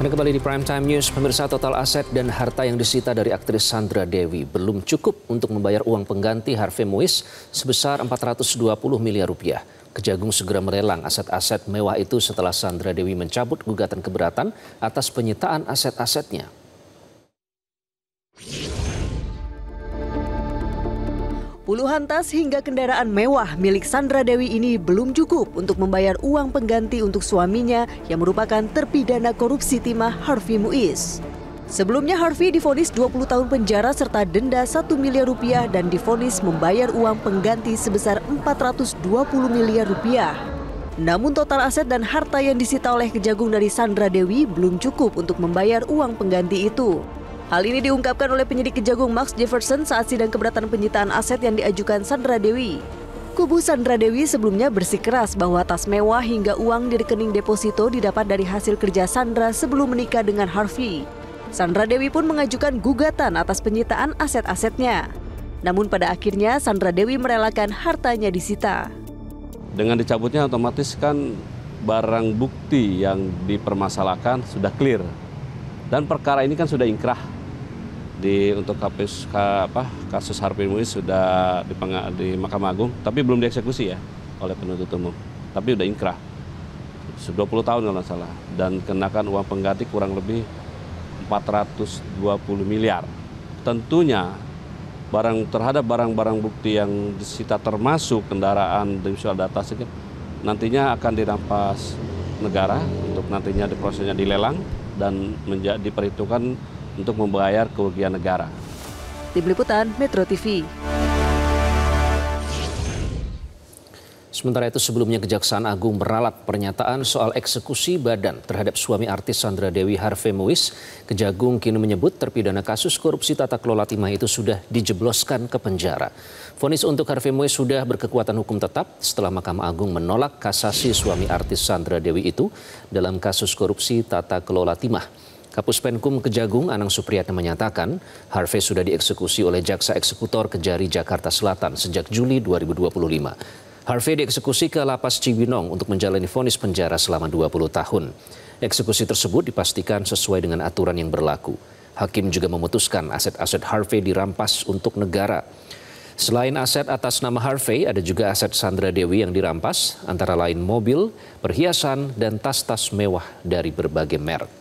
Anda kembali di Prime Time News. Pemirsa, total aset dan harta yang disita dari aktris Sandra Dewi belum cukup untuk membayar uang pengganti Harvey Muiz sebesar 420 miliar rupiah. Kejagung segera melelang aset-aset mewah itu setelah Sandra Dewi mencabut gugatan keberatan atas penyitaan aset-asetnya. Puluhan tas hingga kendaraan mewah milik Sandra Dewi ini belum cukup untuk membayar uang pengganti untuk suaminya yang merupakan terpidana korupsi timah Harvey Muiz. Sebelumnya Harvey divonis 20 tahun penjara serta denda 1 miliar rupiah dan divonis membayar uang pengganti sebesar 420 miliar rupiah. Namun total aset dan harta yang disita oleh Kejagung dari Sandra Dewi belum cukup untuk membayar uang pengganti itu. Hal ini diungkapkan oleh penyidik Kejagung Max Jefferson saat sidang keberatan penyitaan aset yang diajukan Sandra Dewi. Kubu Sandra Dewi sebelumnya bersikeras bahwa tas mewah hingga uang di rekening deposito didapat dari hasil kerja Sandra sebelum menikah dengan Harvey. Sandra Dewi pun mengajukan gugatan atas penyitaan aset-asetnya. Namun pada akhirnya Sandra Dewi merelakan hartanya disita. Dengan dicabutnya otomatis kan barang bukti yang dipermasalahkan sudah clear. Dan perkara ini kan sudah inkrah. Untuk kasus Harvey Muiz sudah di Mahkamah Agung, tapi belum dieksekusi ya oleh penuntut umum. Tapi sudah inkrah, 20 tahun kalau nggak salah, dan kenakan uang pengganti kurang lebih 420 miliar. Tentunya terhadap barang-barang bukti yang disita termasuk kendaraan dan visual data nantinya akan dirampas negara untuk nantinya prosesnya dilelang dan diperhitungkan untuk membayar kerugian negara. Tim Liputan Metro TV. Sementara itu sebelumnya Kejaksaan Agung meralat pernyataan soal eksekusi badan terhadap suami artis Sandra Dewi Harvey Muiz. Kejagung kini menyebut terpidana kasus korupsi tata kelola timah itu sudah dijebloskan ke penjara. Vonis untuk Harvey Muiz sudah berkekuatan hukum tetap setelah Mahkamah Agung menolak kasasi suami artis Sandra Dewi itu dalam kasus korupsi tata kelola timah. Kapus Penkum Kejagung Anang Supriyatna menyatakan Harvey sudah dieksekusi oleh Jaksa Eksekutor Kejari Jakarta Selatan sejak Juli 2025. Harvey dieksekusi ke Lapas Cibinong untuk menjalani vonis penjara selama 20 tahun. Eksekusi tersebut dipastikan sesuai dengan aturan yang berlaku. Hakim juga memutuskan aset-aset Harvey dirampas untuk negara. Selain aset atas nama Harvey, ada juga aset Sandra Dewi yang dirampas, antara lain mobil, perhiasan, dan tas-tas mewah dari berbagai merek.